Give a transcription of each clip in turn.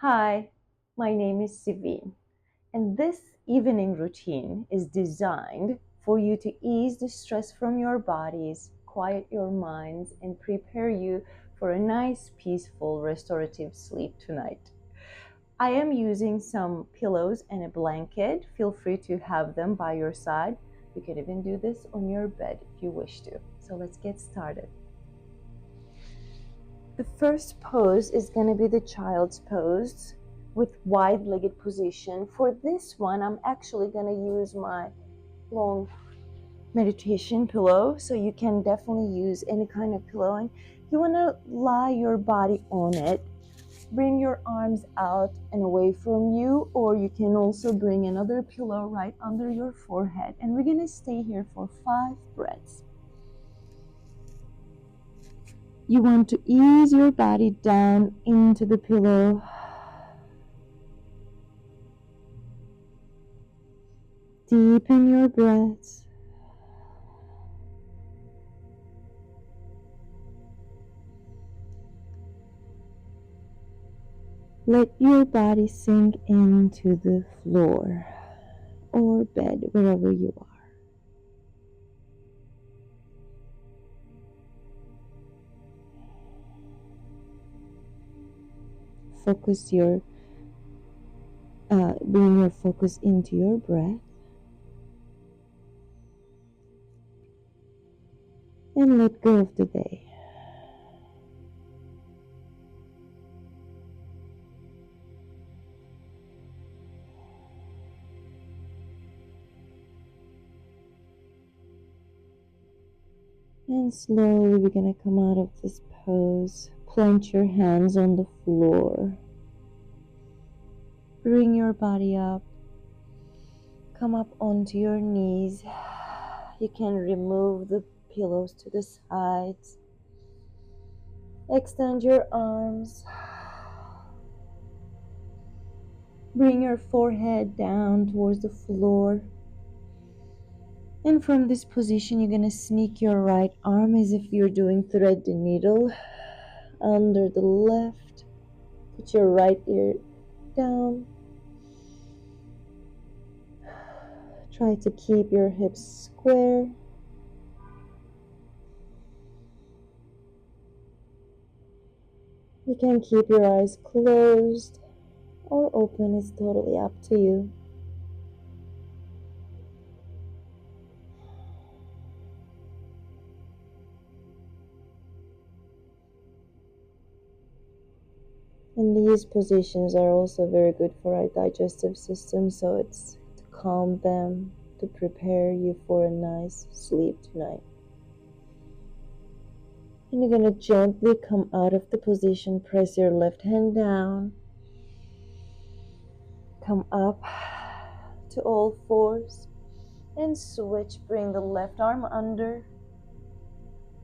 Hi, my name is Sivine, and this evening routine is designed for you to ease the stress from your bodies, quiet your minds, and prepare you for a nice, peaceful, restorative sleep tonight. I am using some pillows and a blanket. Feel free to have them by your side. You can even do this on your bed if you wish to. So let's get started. The first pose is going to be the child's pose with wide-legged position. For this one, I'm actually going to use my long meditation pillow, so you can definitely use any kind of pillow. And you want to lie your body on it. Bring your arms out and away from you, or you can also bring another pillow right under your forehead. And we're going to stay here for 5 breaths. You want to ease your body down into the pillow. Deepen your breaths. Let your body sink into the floor or bed, wherever you are. Bring your focus into your breath and let go of the day. And slowly we're going to come out of this pose. Plant your hands on the floor. Bring your body up. Come up onto your knees. You can remove the pillows to the sides. Extend your arms. Bring your forehead down towards the floor. And from this position, you're going to sneak your right arm as if you're doing thread the needle under the left. Put your right ear down. Try to keep your hips square. You can keep your eyes closed or open, it's totally up to you. And these positions are also very good for our digestive system, so it's to calm them, to prepare you for a nice sleep tonight. And you're going to gently come out of the position, press your left hand down, come up to all fours, and switch. Bring the left arm under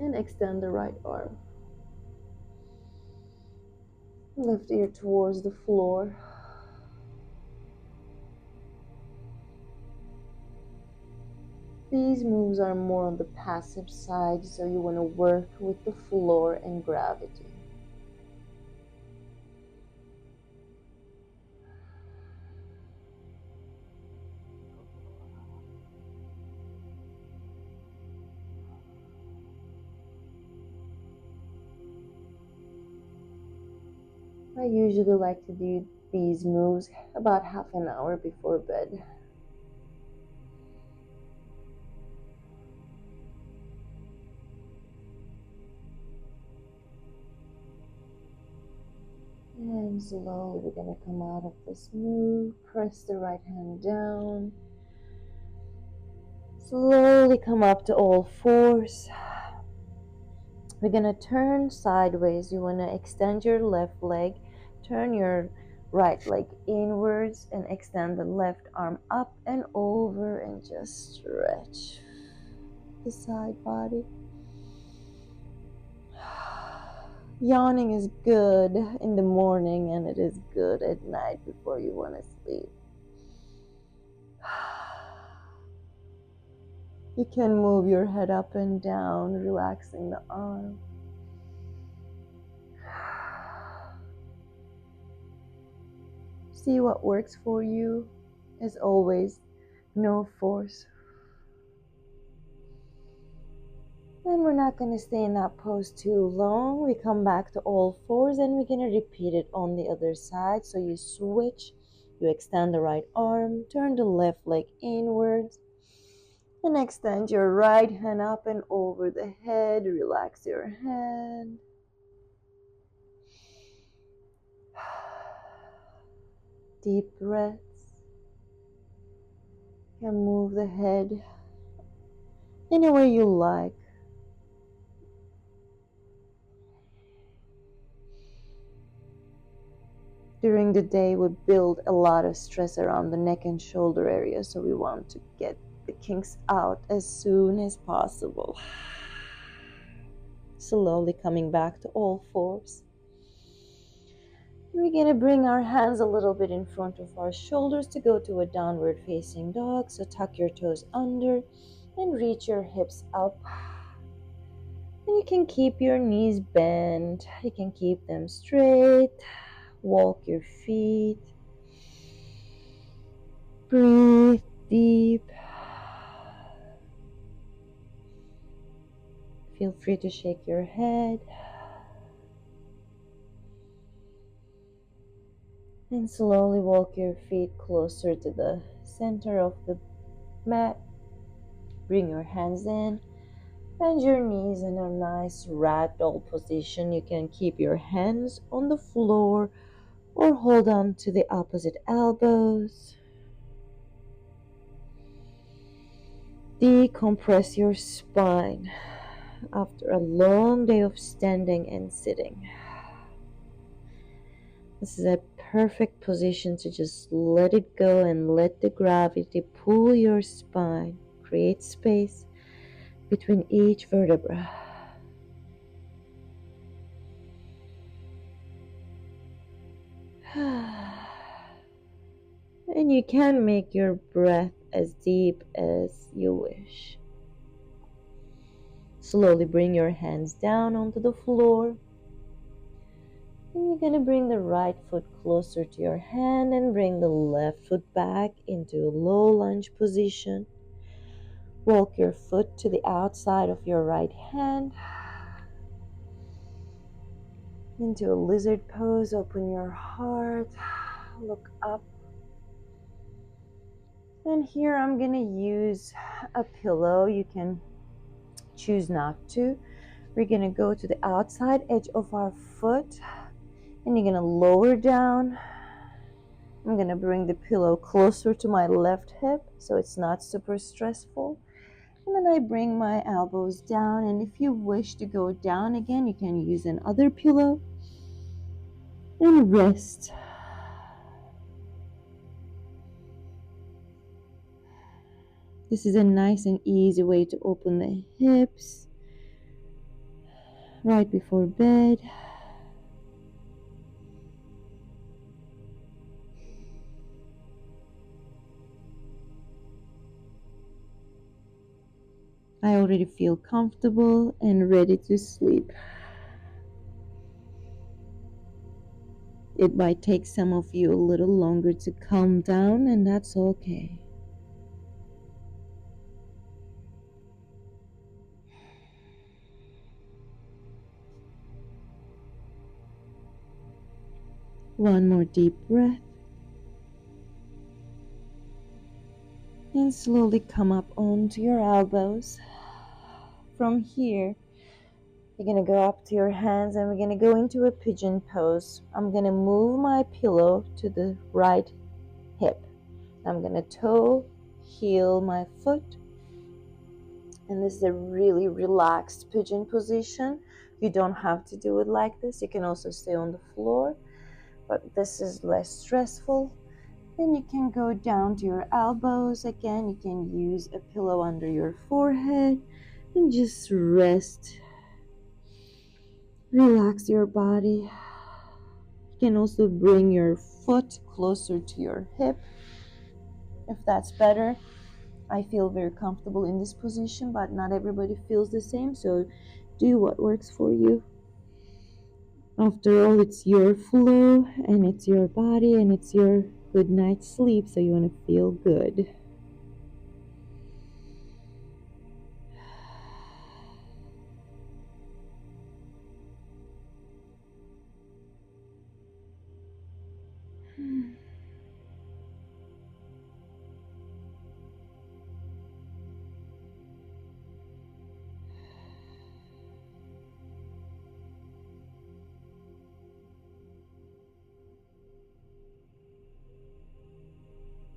and extend the right arm. Left ear towards the floor. These moves are more on the passive side, so you want to work with the floor and gravity. I usually like to do these moves about half an hour before bed. And slowly we're going to come out of this move. Press the right hand down. Slowly come up to all fours. We're going to turn sideways. You want to extend your left leg. Turn your right leg inwards and extend the left arm up and over and just stretch the side body. Yawning is good in the morning and it is good at night before you want to sleep. You can move your head up and down, relaxing the arm. see what works for you. As always, no force. And we're not going to stay in that pose too long. We come back to all fours and we're going to repeat it on the other side. So you switch, you extend the right arm, turn the left leg inwards, and extend your right hand up and over the head. Relax your hand. Deep breaths. You can move the head any way you like. During the day, we build a lot of stress around the neck and shoulder area, so we want to get the kinks out as soon as possible. Slowly coming back to all fours. We're going to bring our hands a little bit in front of our shoulders to go to a downward facing dog. So tuck your toes under and reach your hips up. And you can keep your knees bent. You can keep them straight. Walk your feet. Breathe deep. Feel free to shake your head. And slowly walk your feet closer to the center of the mat. Bring your hands in. Bend your knees in a nice ragdoll position. You can keep your hands on the floor or hold on to the opposite elbows. Decompress your spine after a long day of standing and sitting. This is a perfect position to just let it go and let the gravity pull your spine. Create space between each vertebra. And you can make your breath as deep as you wish. Slowly bring your hands down onto the floor. And you're going to bring the right foot closer to your hand and bring the left foot back into a low lunge position. Walk your foot to the outside of your right hand. Into a lizard pose. Open your heart. Look up. And here I'm going to use a pillow. You can choose not to. We're going to go to the outside edge of our foot. And you're going to lower down. I'm going to bring the pillow closer to my left hip so it's not super stressful. And then I bring my elbows down. And if you wish to go down again, you can use another pillow. And rest. This is a nice and easy way to open the hips right before bed. I already feel comfortable and ready to sleep. It might take some of you a little longer to calm down, and that's okay. One more deep breath. And slowly come up onto your elbows. From here, you're going to go up to your hands and we're going to go into a pigeon pose. I'm going to move my pillow to the right hip. I'm going to toe, heel my foot. And this is a really relaxed pigeon position. You don't have to do it like this. You can also stay on the floor, but this is less stressful. Then you can go down to your elbows. Again, you can use a pillow under your forehead and just rest. Relax your body. You can also bring your foot closer to your hip if that's better. I feel very comfortable in this position, but not everybody feels the same, so do what works for you. After all, it's your flow and it's your body and it's your good night's sleep, so you want to feel good.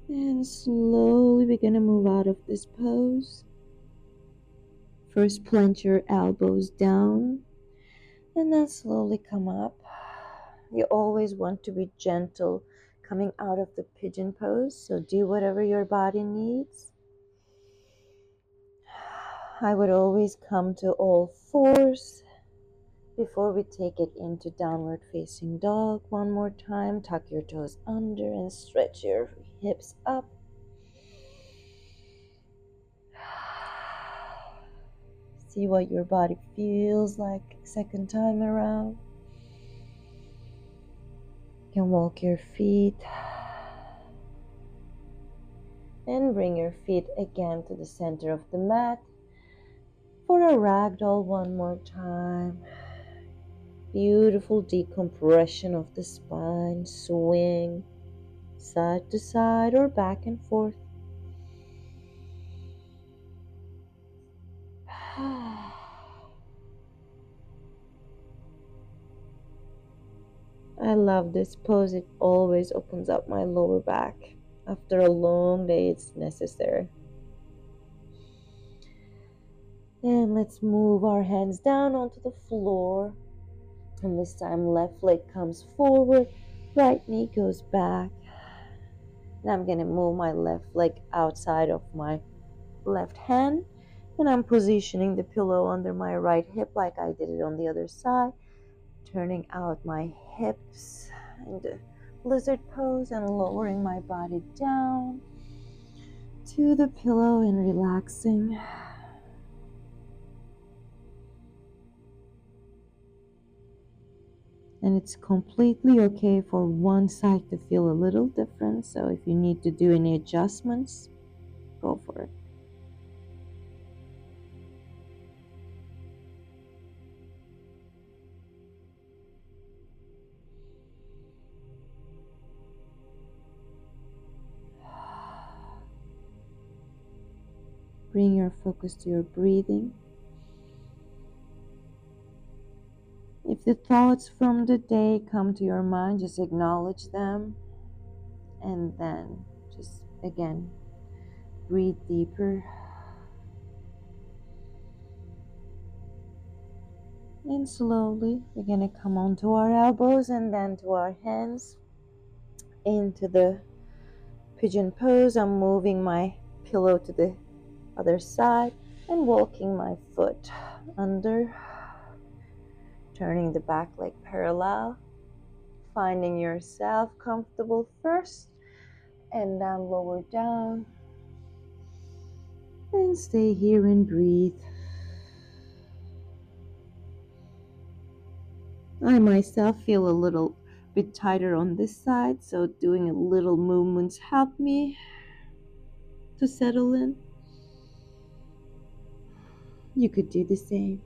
And slowly we're going to move out of this pose. First plant your elbows down and then slowly come up. You always want to be gentle coming out of the pigeon pose, so do whatever your body needs. I would always come to all fours before we take it into downward facing dog. One more time, tuck your toes under and stretch your hips up. See what your body feels like second time around. You can walk your feet and bring your feet again to the center of the mat for a ragdoll one more time. Beautiful decompression of the spine. Swing side to side or back and forth. I love this pose. It always opens up my lower back. After a long day, it's necessary. And let's move our hands down onto the floor. And this time, left leg comes forward, right knee goes back. And I'm going to move my left leg outside of my left hand. And I'm positioning the pillow under my right hip like I did it on the other side. Turning out my hips in the lizard pose and lowering my body down to the pillow and relaxing. And it's completely okay for one side to feel a little different. So if you need to do any adjustments, go for it. Bring your focus to your breathing. If the thoughts from the day come to your mind, just acknowledge them. And then just again, breathe deeper. And slowly, we're going to come onto our elbows and then to our hands into the pigeon pose. I'm moving my pillow to the other side and walking my foot under, turning the back leg parallel, finding yourself comfortable first and then lower down. And stay here and breathe. I myself feel a little bit tighter on this side, so doing a little movements help me to settle in. You could do the same.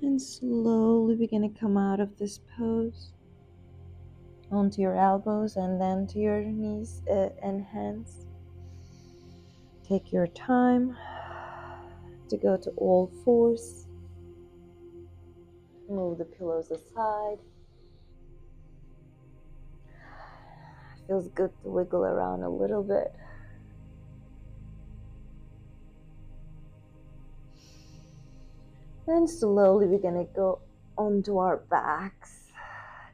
And slowly we're going to come out of this pose onto your elbows and then to your knees and hands. Take your time to go to all fours. Move the pillows aside. Feels good to wiggle around a little bit. Then slowly we're gonna go onto our backs,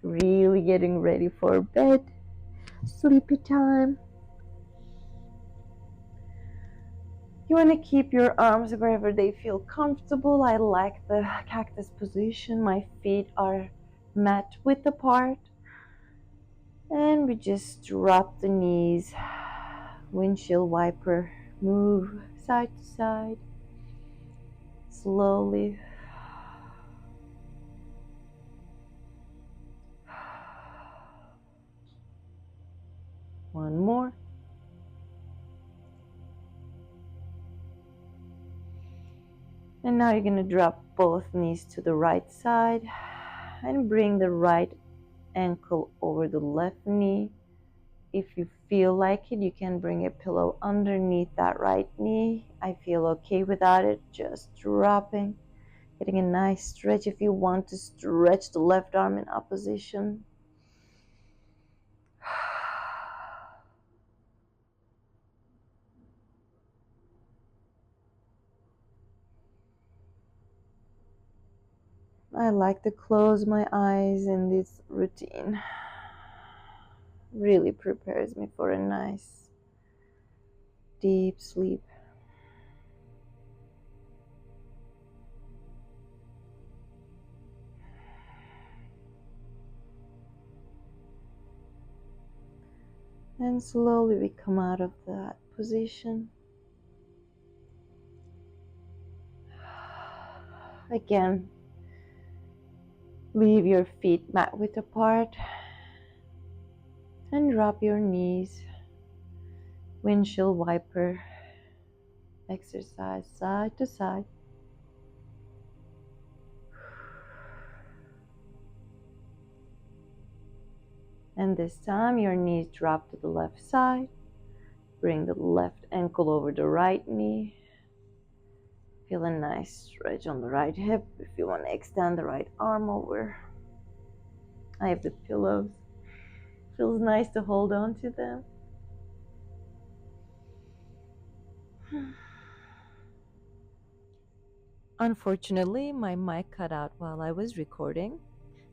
really getting ready for bed, sleepy time. You want to keep your arms wherever they feel comfortable. I like the cactus position. My feet are mat width apart. And we just drop the knees, windshield wiper, move side to side, slowly. One more. And now you're going to drop both knees to the right side and bring the right ankle over the left knee. If you feel like it, you can bring a pillow underneath that right knee. I feel okay without it, just dropping, getting a nice stretch. If you want to stretch the left arm in opposition. I like to close my eyes in this routine. Really prepares me for a nice deep sleep. And slowly we come out of that position. Again, leave your feet mat width apart and drop your knees. Windshield wiper exercise side to side. And this time your knees drop to the left side. Bring the left ankle over the right knee. Feel a nice stretch on the right hip if you want to extend the right arm over. I have the pillows. Feels nice to hold on to them. Unfortunately, my mic cut out while I was recording,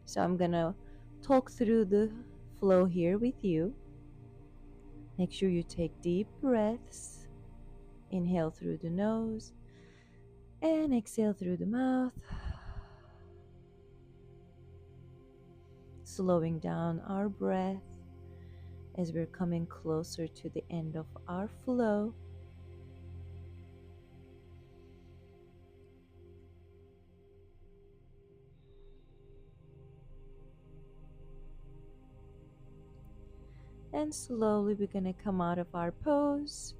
so I'm gonna talk through the flow here with you. Make sure you take deep breaths. Inhale through the nose and exhale through the mouth. Slowing down our breath as we're coming closer to the end of our flow. And slowly we're gonna come out of our pose.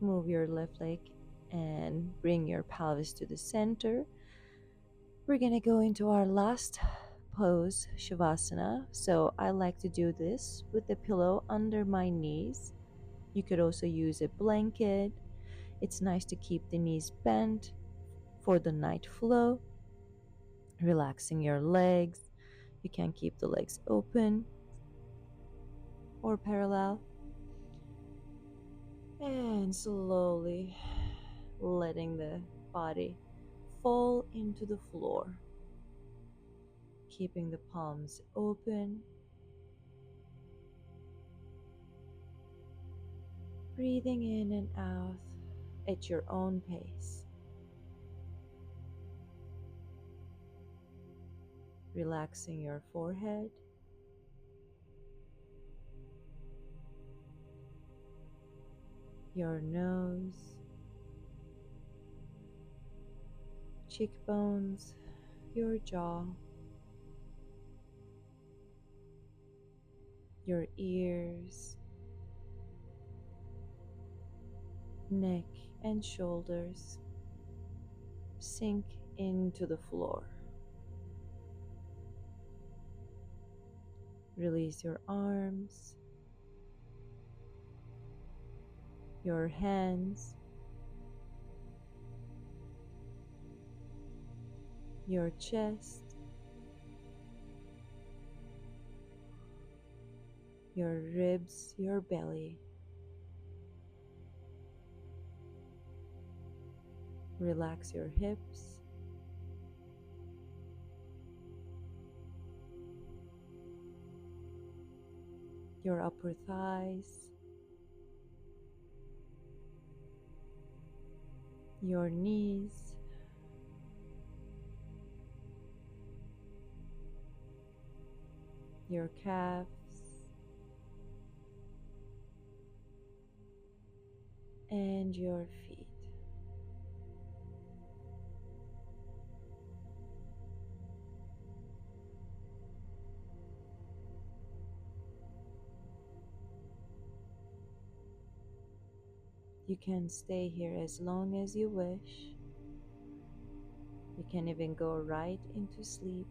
Move your left leg and bring your pelvis to the center. We're gonna go into our last pose, Shavasana. So I like to do this with the pillow under my knees. You could also use a blanket. It's nice to keep the knees bent for the night flow. Relaxing your legs. You can keep the legs open or parallel. And slowly letting the body fall into the floor. Keeping the palms open. Breathing in and out at your own pace. Relaxing your forehead. Your nose. Cheekbones. Your jaw. Your ears. Neck and shoulders sink into the floor. Release your arms, your hands, your chest, your ribs, your belly. Relax your hips, your upper thighs, your knees, your calves, and your feet. You can stay here as long as you wish. You can even go right into sleep.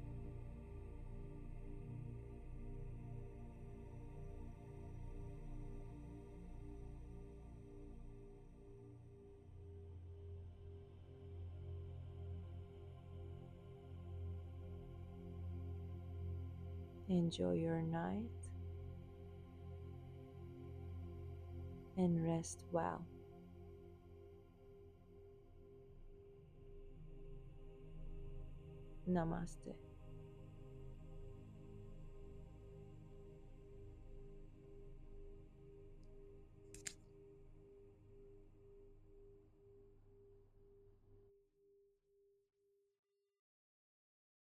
Enjoy your night and rest well. Namaste.